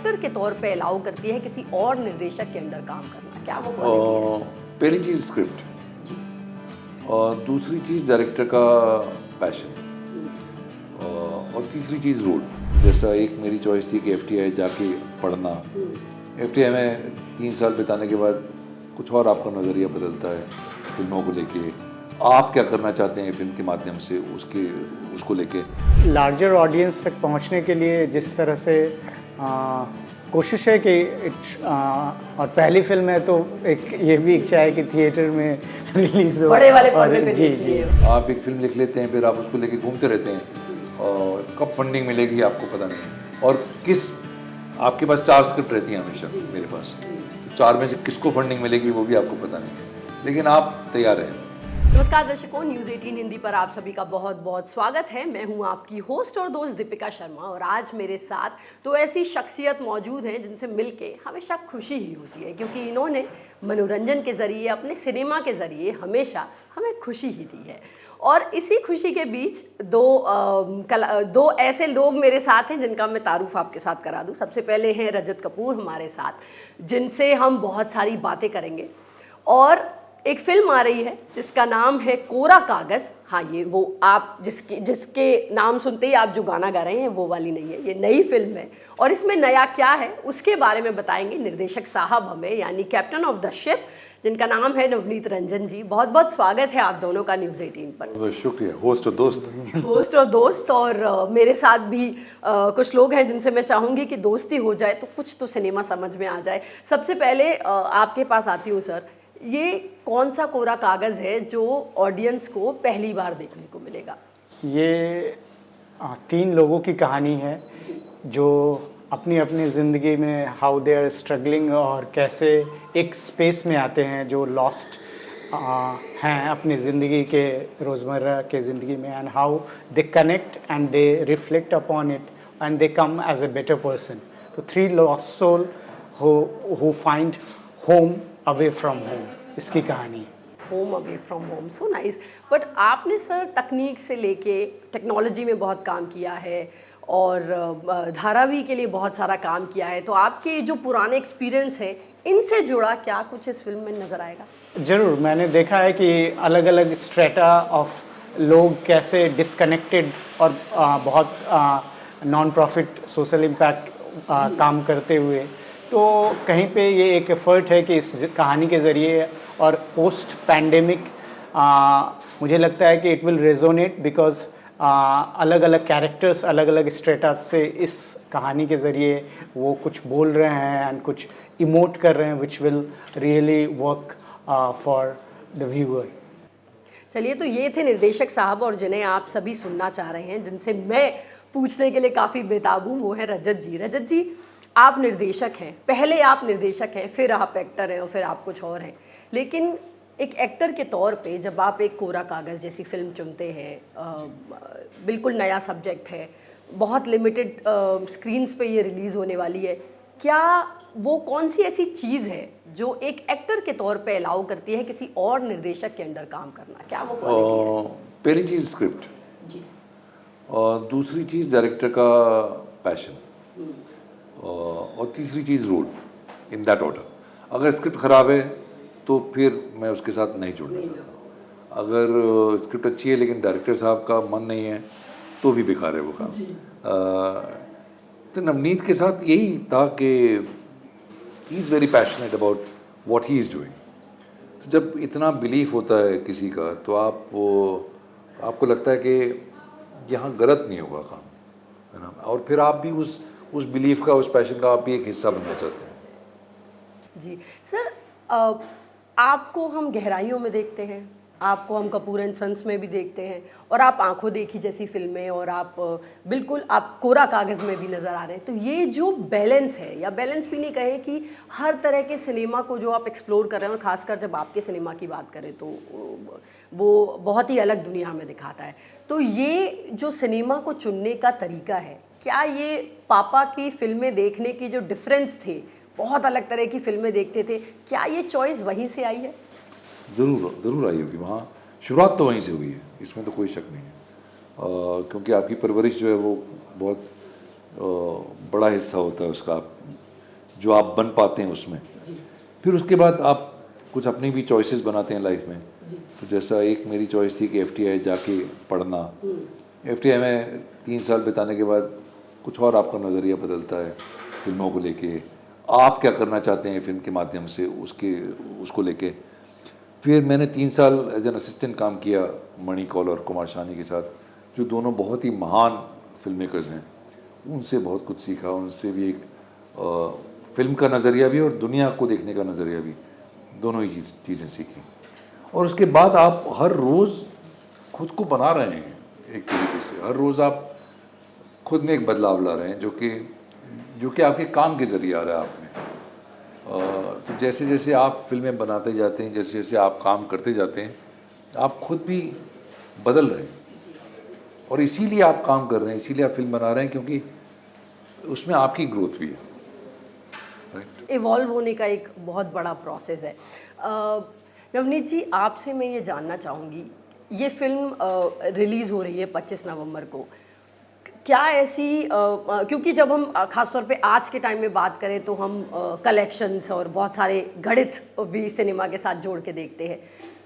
Actor के तौर पे अलाउ करती है किसी और निर्देशक के अंडर काम करना? क्या वो क्वालिटी है? पहली चीज़ स्क्रिप्ट जी। और दूसरी चीज़ डायरेक्टर का पैशन और तीसरी चीज़ रोल। जैसा एक मेरी चॉइस थी कि एफटीआई जाके पढ़ना। एफटीआई में 3 साल बिताने के बाद कुछ और आपका नज़रिया बदलता है फिल्मों को लेके। आप क्या करना चाहते हैं फिल्म के माध्यम से उसको लेके। लार्जर ऑडियंस तक पहुंचने के लिए जिस तरह से कोशिश है कि और पहली फिल्म है तो एक ये भी इच्छा है कि थिएटर में रिलीज हो, बड़े वाले पर्दे पे जी देखनी जी है। आप एक फिल्म लिख लेते हैं, फिर आप उसको लेके घूमते रहते हैं और कब फंडिंग मिलेगी आपको पता नहीं। और आपके पास 4 स्क्रिप्ट रहती हैं हमेशा, मेरे पास तो 4 में से किसको फंडिंग मिलेगी वो भी आपको पता नहीं, लेकिन आप तैयार हैं। नमस्कार दर्शकों, न्यूज़ 18 हिंदी पर आप सभी का बहुत बहुत स्वागत है। मैं हूं आपकी होस्ट और दोस्त दीपिका शर्मा और आज मेरे साथ तो ऐसी शख्सियत मौजूद हैं जिनसे मिलके हमेशा खुशी ही होती है, क्योंकि इन्होंने मनोरंजन के ज़रिए, अपने सिनेमा के ज़रिए हमेशा हमें खुशी ही दी है। और इसी खुशी के बीच दो ऐसे लोग मेरे साथ हैं जिनका मैं तारुफ आपके साथ करा दूं। सबसे पहले हैं रजत कपूर हमारे साथ, जिनसे हम बहुत सारी बातें करेंगे। और एक फिल्म आ रही है जिसका नाम है कोरा कागज़। हाँ, ये वो आप जिसके नाम सुनते ही आप जो गाना गा रहे हैं वो वाली नहीं है, ये नई फिल्म है। और इसमें नया क्या है उसके बारे में बताएंगे निर्देशक साहब हमें, यानी कैप्टन ऑफ द शिप, जिनका नाम है नवनीत रंजन जी। बहुत बहुत स्वागत है आप दोनों का न्यूज़ 18 पर। शुक्रिया। होस्ट और दोस्त और मेरे साथ भी कुछ लोग हैं जिनसे मैं चाहूँगी कि दोस्ती हो जाए तो कुछ तो सिनेमा समझ में आ जाए। सबसे पहले आपके पास आती हूँ सर, ये कौन सा कोरा कागज़ है जो ऑडियंस को पहली बार देखने को मिलेगा? ये 3 लोगों की कहानी है जो अपनी अपनी ज़िंदगी में हाउ दे आर स्ट्रगलिंग और कैसे एक स्पेस में आते हैं जो लॉस्ट हैं अपनी ज़िंदगी के रोज़मर्रा के ज़िंदगी में, and how they connect and they reflect upon it and they come as a better person. तो 3 lost soul who find home away from home, इसकी कहानी है। Home away from home, so nice. But आपने sir तकनीक से लेके technology में बहुत काम किया है और धारावी के लिए बहुत सारा काम किया है, तो आपके जो पुराने एक्सपीरियंस है इनसे जुड़ा क्या कुछ इस फिल्म में नज़र आएगा? ज़रूर, मैंने देखा है कि अलग अलग स्ट्रेटा ऑफ लोग कैसे डिस्कनेक्टेड और बहुत नॉन प्रॉफिट सोशल इम्पैक्ट काम करते हुए, तो कहीं पे ये एक एफर्ट है कि इस कहानी के ज़रिए और पोस्ट पैंडेमिक मुझे लगता है कि इट विल रेजोनेट बिकॉज अलग अलग कैरेक्टर्स अलग अलग स्ट्रेटास से इस कहानी के ज़रिए वो कुछ बोल रहे हैं एंड कुछ इमोट कर रहे हैं which will really work for the viewer. चलिए, तो ये थे निर्देशक साहब और जिन्हें आप सभी सुनना चाह रहे हैं, जिनसे मैं पूछने के लिए काफ़ी बेताब हूँ, वो है रजत जी। रजत जी, आप निर्देशक हैं, पहले आप निर्देशक हैं, फिर आप एक्टर हैं और फिर आप कुछ और हैं। लेकिन एक एक्टर के तौर पे जब आप एक कोरा कागज़ जैसी फिल्म चुनते हैं, बिल्कुल नया सब्जेक्ट है, बहुत लिमिटेड स्क्रीन्स पे ये रिलीज़ होने वाली है, क्या वो कौन सी ऐसी चीज़ है जो एक एक्टर के तौर पे अलाउ करती है किसी और निर्देशक के अंडर काम करना? क्या वो क्वालिटी है? पहली चीज़ स्क्रिप्ट जी। और दूसरी चीज़ डायरेक्टर का पैशन और तीसरी cheese roll, in that order. अगर स्क्रिप्ट ख़राब है तो फिर मैं उसके साथ नहीं जुड़ना चाहता। अगर स्क्रिप्ट अच्छी है लेकिन डायरेक्टर साहब का मन नहीं है तो भी बेकार है वो काम। तो नवनीत के साथ यही था कि he is very passionate about what he is doing. तो जब इतना बिलीफ होता है किसी का तो आपको लगता है कि यहाँ गलत नहीं होगा काम, है ना। और फिर आप भी उस बिलीफ का, उस पैशन का आप भी एक हिस्सा बनना चाहते हैं। जी सर, आपको हम गहराइयों में देखते हैं, आपको हम कपूर एंड सन्स में भी देखते हैं, और आप आंखों देखी जैसी फिल्में, और आप बिल्कुल आप कोरा कागज़ में भी नज़र आ रहे हैं। तो ये जो बैलेंस है, या बैलेंस भी नहीं कहें, कि हर तरह के सिनेमा को जो आप एक्सप्लोर कर रहे हैं, और ख़ासकर जब आपके सिनेमा की बात करें तो वो बहुत ही अलग दुनिया में दिखाता है। तो ये जो सिनेमा को चुनने का तरीका है, क्या ये पापा की फिल्में देखने की जो डिफरेंस थे, बहुत अलग तरह की फिल्में देखते थे, क्या ये चॉइस वहीं से आई है? ज़रूर आई होगी। वहाँ शुरुआत तो वहीं से हुई है, इसमें तो कोई शक नहीं है। क्योंकि आपकी परवरिश जो है वो बहुत बड़ा हिस्सा होता है उसका। जो आप बन पाते हैं उसमें। फिर उसके बाद आप कुछ अपनी भी चॉइसेस बनाते हैं लाइफ में। तो जैसा एक मेरी चॉइस थी कि FTI जाके पढ़ना। FTI में 3 साल बिताने के बाद कुछ और आपका नज़रिया बदलता है फिल्मों को लेके, आप क्या करना चाहते हैं फिल्म के माध्यम से उसको लेके। फिर मैंने 3 साल एज एन असिस्टेंट काम किया मणि कौल और कुमार शानी के साथ, जो दोनों बहुत ही महान फिल्म मेकर्स हैं। उनसे बहुत कुछ सीखा, उनसे भी एक फिल्म का नज़रिया भी और दुनिया को देखने का नज़रिया भी, दोनों ही चीज़ें सीखी। और उसके बाद आप हर रोज़ खुद को बना रहे हैं एक तरीके से, हर रोज़ आप खुद में एक बदलाव ला रहे हैं जो कि आपके काम के ज़रिए आ रहा है आप में। तो जैसे जैसे आप फिल्में बनाते जाते हैं, जैसे जैसे आप काम करते जाते हैं, आप खुद भी बदल रहे हैं। और इसीलिए आप काम कर रहे हैं, इसीलिए आप फिल्म बना रहे हैं, क्योंकि उसमें आपकी ग्रोथ भी है। राइट, इवॉल्व होने का एक बहुत बड़ा प्रोसेस है। नवनीत जी, आपसे मैं ये जानना चाहूँगी, ये फिल्म रिलीज़ हो रही है 25 नवंबर को, क्या ऐसी क्योंकि जब हम खासतौर पे आज के टाइम में बात करें तो हम कलेक्शंस और बहुत सारे गणित भी सिनेमा के साथ जोड़ के देखते हैं।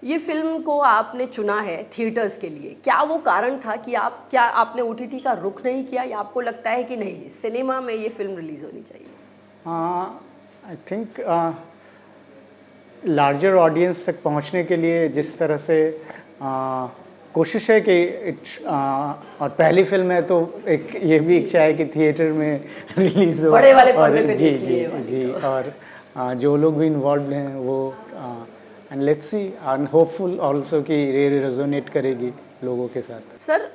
ये फिल्म को आपने चुना है थिएटर्स के लिए, क्या वो कारण था कि आपने OTT का रुख नहीं किया, या आपको लगता है कि नहीं सिनेमा में ये फिल्म रिलीज़ होनी चाहिए? आई थिंक लार्जर ऑडियंस तक पहुंचने के लिए जिस तरह से कोशिश है कि और पहली फिल्म है तो एक ये भी इच्छा है कि थिएटर में रिलीज़ हो, बड़े वाले पर्दे पे जी देखी जी है वाली जी। और जो लोग भी इन्वॉल्व हैं वो and let's see, and hopeful also कि ये रेजोनेट करेगी लोगों के साथ। सर,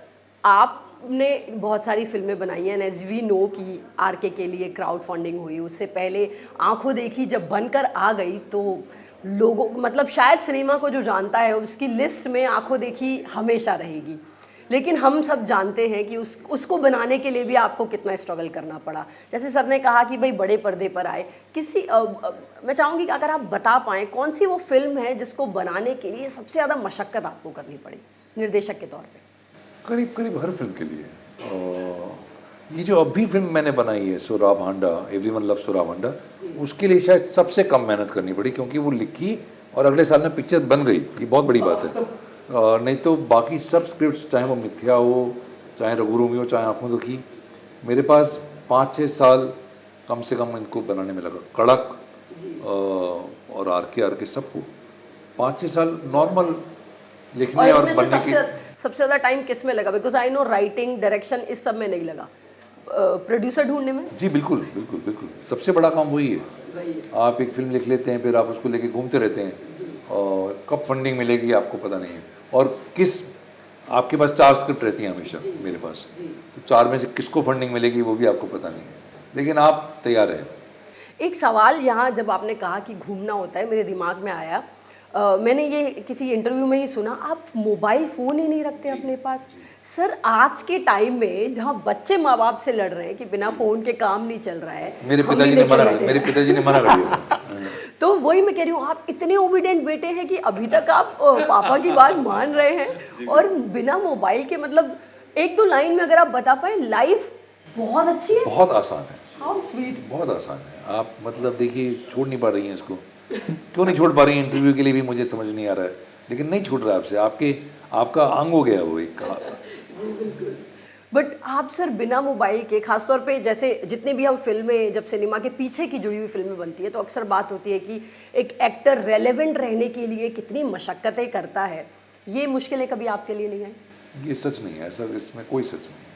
आपने बहुत सारी फिल्में बनाई हैं, एज वी नो कि RK के लिए क्राउड फंडिंग हुई, उससे पहले आंखों देखी जब बनकर आ गई तो लोगों, मतलब शायद सिनेमा को जो जानता है उसकी लिस्ट में आंखों देखी हमेशा रहेगी। लेकिन हम सब जानते हैं कि उसको बनाने के लिए भी आपको कितना स्ट्रगल करना पड़ा। जैसे सर ने कहा कि भाई बड़े पर्दे पर आए, मैं चाहूँगी कि अगर आप बता पाएँ कौन सी वो फिल्म है जिसको बनाने के लिए सबसे ज़्यादा मशक्क़त आपको करनी पड़ी निर्देशक के तौर पे? करीब करीब हर फिल्म के लिए। ये जो अभी फिल्म मैंने बनाई है सोराब हांडा, एवरीवन लव्स सोराब हांडा, उसके लिए शायद सबसे कम मेहनत करनी पड़ी, क्योंकि वो लिखी और अगले साल में पिक्चर बन गई। ये बहुत बड़ी बात है। नहीं तो बाकी सब स्क्रिप्ट्स, चाहे वो मिथ्या हो, चाहे रघुरूमी हो, चाहे आंखों दुखी, मेरे पास 5-6 साल कम से कम इनको बनाने में लगा। कड़क और RK सबको 5-6 साल नॉर्मल लिखने और बनने की। सबसे ज़्यादा टाइम किस में लगा? Because I know writing, direction इस सब में नहीं लगा, प्रोड्यूसर ढूंढने में। जी बिल्कुल बिल्कुल बिल्कुल, सबसे बड़ा काम वही है। आप एक फिल्म लिख लेते हैं, फिर आप उसको लेके घूमते रहते हैं और कब फंडिंग मिलेगी आपको पता नहीं है, और आपके पास 4 स्क्रिप्ट रहती हैं हमेशा मेरे पास, तो 4 में से किसको फंडिंग मिलेगी वो भी आपको पता नहीं है, लेकिन आप तैयार हैं। एक सवाल यहाँ जब आपने कहा कि घूमना होता है, मेरे दिमाग में आया, मैंने ये किसी इंटरव्यू में ही सुना, आप मोबाइल फ़ोन ही नहीं रखते अपने पास। सर, आज के टाइम में जहाँ बच्चे माँ बाप से लड़ रहे हैं कि बिना फ़ोन के काम नहीं चल रहा है, मेरे पिताजी ने मना कर दिया। तो वही मैं कह रही हूँ, आप इतने ओबीडेंट बेटे हैं कि अभी तक आप पापा की बात मान रहे हैं, और बिना मोबाइल के, मतलब 1-2 लाइन में अगर आप बता पाए, लाइफ बहुत अच्छी है, बहुत आसान है। हाउ स्वीट, बहुत आसान है। आप मतलब देखिए, छोड़ नहीं पा रही हैं इसको। क्यों नहीं छोड़ पा रही हैं? इंटरव्यू के लिए भी मुझे समझ नहीं आ रहा है, लेकिन नहीं छूट रहा है आपसे, आपका अंग हो गया वो एक कहा। बट आप सर बिना मोबाइल के, खासतौर पे जैसे जितने भी हम फिल्में, जब सिनेमा के पीछे की जुड़ी हुई फिल्में बनती है तो अक्सर बात होती है कि एक एक्टर रेलेवेंट रहने के लिए कितनी मशक्क़तें करता है, ये मुश्किलें कभी आपके लिए नहीं आई? ये सच नहीं है, ऐसा इसमें कोई सच नहीं है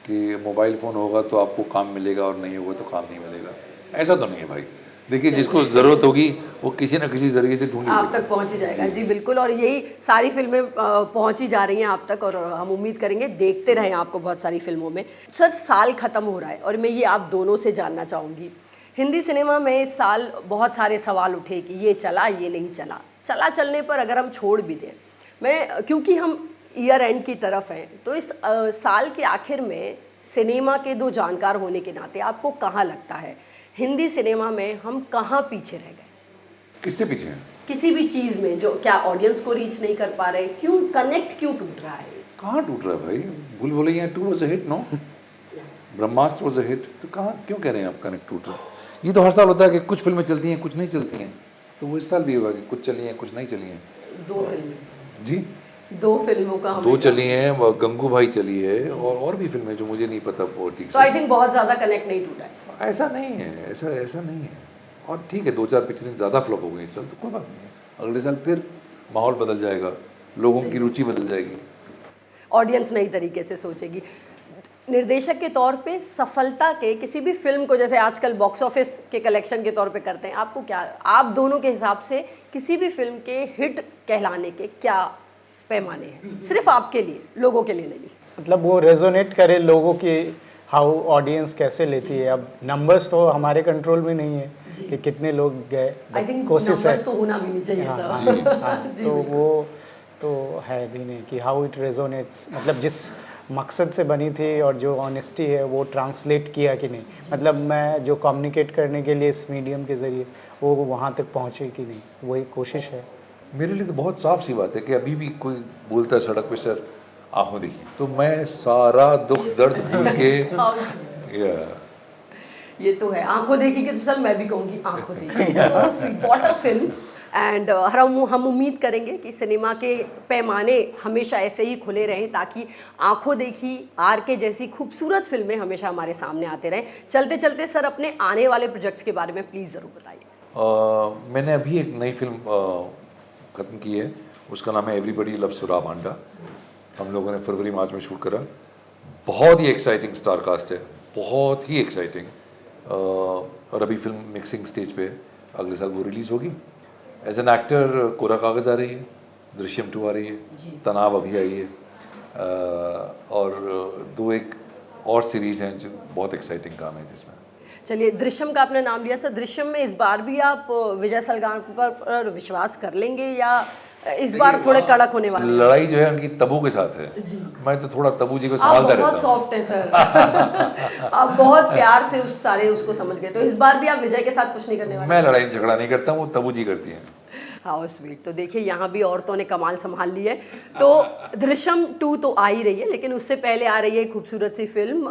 कि मोबाइल फ़ोन होगा तो आपको काम मिलेगा और नहीं होगा तो काम नहीं मिलेगा, ऐसा तो नहीं है भाई। देखिए, जिसको ज़रूरत होगी वो किसी न किसी ज़रिए से ढूंढ आप तक पहुंच ही जाएगा। जी बिल्कुल, और यही सारी फिल्में पहुंची जा रही हैं आप तक, और हम उम्मीद करेंगे देखते रहें आपको बहुत सारी फिल्मों में। सर, साल ख़त्म हो रहा है और मैं ये आप दोनों से जानना चाहूँगी, हिंदी सिनेमा में इस साल बहुत सारे सवाल उठे कि ये चला, ये नहीं चला। चलने पर अगर हम छोड़ भी दें, क्योंकि हम ईयर एंड की तरफ हैं, तो इस साल के आखिर में सिनेमा के 2 जानकार होने के नाते आपको कहाँ लगता है हिंदी सिनेमा में हम कहाँ पीछे रह गए? किससे पीछे हैं? किसी भी चीज़ में, जो क्या ऑडियंस को रीच नहीं कर पा रहे, क्यों कनेक्ट क्यों टूट रहा है? कहाँ टूट रहा है भाई? Bhool Bhulaiyaa 2 was a hit, no? Brahmastra was a hit, तो कहाँ, क्यों कह रहे हैं आप कनेक्ट टूट रहा है? ये तो हर साल होता है कि कुछ फिल्में चलती हैं कुछ नहीं चलती हैं, तो वो इस साल भी हुआ कि कुछ चली हैं कुछ नहीं चली हैं। 2 फिल्में, जी 2 फिल्मों का 2 चली हैं, वो गंगू भाई चली है और भी फिल्में जो मुझे नहीं पता वो ठीक तो आई थिंक बहुत ज़्यादा कनेक्ट नहीं टूटा है। ऐसा नहीं है, ऐसा नहीं है। और ठीक है 2-4 पिक्चरें ज़्यादा फ्लॉप हो गई इस साल तो कोई बात नहीं है, अगले साल फिर माहौल बदल जाएगा, लोगों की रुचि बदल जाएगी, ऑडियंस नई तरीके से सोचेगी। निर्देशक के तौर पे सफलता के किसी भी फिल्म को जैसे आजकल बॉक्स ऑफिस के कलेक्शन के तौर पे करते हैं, आपको क्या, आप दोनों के हिसाब से किसी भी फिल्म के हिट कहलाने के क्या पैमाने हैं, सिर्फ आपके लिए, लोगों के लिए नहीं? मतलब वो रेजोनेट करे लोगों की, हाउ ऑडियंस कैसे लेती है। अब नंबर्स तो हमारे कंट्रोल में नहीं है कि कितने लोग गए, आई थिंक कोशिश है। नंबर्स तो होना भी नहीं चाहिए हाँ, सर। हाँ, जी, तो बिल्कुल। वो तो है भी नहीं कि हाउ इट रेजोनेट्स, मतलब जिस मकसद से बनी थी और जो ऑनेस्टी है वो ट्रांसलेट किया कि नहीं, मतलब मैं जो कम्युनिकेट करने के लिए इस मीडियम के ज़रिए वो वहाँ तक पहुँचे कि नहीं, वही कोशिश है। मेरे लिए तो बहुत साफ सी बात है कि अभी भी कोई बोलता है सड़क पे सर आंखों देखिए, तो मैं सारा दुख दर्द भूल के या ये तो है, आंखों देखी कि तो सर मैं भी कहूँगी आंखों देखी। So sweet, what a film. And हम उम्मीद करेंगे कि सिनेमा के पैमाने हमेशा ऐसे ही खुले रहें ताकि आंखों देखी, आर के जैसी खूबसूरत फिल्में हमेशा हमारे सामने आते रहें। चलते चलते सर अपने आने वाले प्रोजेक्ट्स के बारे में प्लीज़ ज़रूर बताइए। मैंने अभी एक नई फिल्म ख़त्म की है, उसका नाम है एवरीबडी लव्स सुरा भांडा। हम लोगों ने फरवरी मार्च में शूट करा, बहुत ही एक्साइटिंग स्टार कास्ट है, बहुत ही एक्साइटिंग, और अभी फिल्म मिक्सिंग स्टेज पे है, अगले साल वो रिलीज़ होगी। एज एन एक्टर कोरा कागज़ आ रही है, दृश्यम 2 आ रही है, तनाव अभी आई है, और 2-1 और सीरीज़ हैं जो बहुत एक्साइटिंग काम है जिसमें। चलिए, दृश्यम का आपने नाम लिया सर, दृश्यम में इस बार भी आप विजय सलगांवकर पर विश्वास कर लेंगे या इस बार थोड़े कड़क होने वाले हैं? लड़ाई जो है उनकी तब्बू के साथ है, मैं तो थोड़ा तब्बू जी को आप संभालता बहुत रहता हूँ। सॉफ्ट है सर। आप बहुत प्यार से उस सारे उसको समझ गए, तो इस बार भी आप विजय के साथ कुछ नहीं करने वाले? मैं लड़ाई झगड़ा नहीं करता हूँ, वो तब्बू जी करती हैं। How sweet. तो देखिए यहाँ भी औरतों ने कमाल संभाल ली है। तो दृश्यम 2 तो आ ही रही है, लेकिन उससे पहले आ रही है एक खूबसूरत सी फिल्म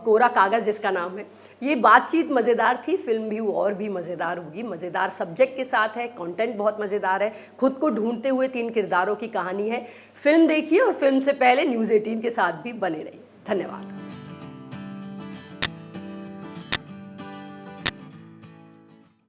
कोरा कागज़ जिसका नाम है। ये बातचीत मज़ेदार थी, फिल्म भी और भी मज़ेदार होगी। मज़ेदार सब्जेक्ट के साथ है, कंटेंट बहुत मज़ेदार है, खुद को ढूंढते हुए 3 किरदारों की कहानी है। फिल्म देखिए और फिल्म से पहले न्यूज़ 18 के साथ भी बने रहिए। धन्यवाद।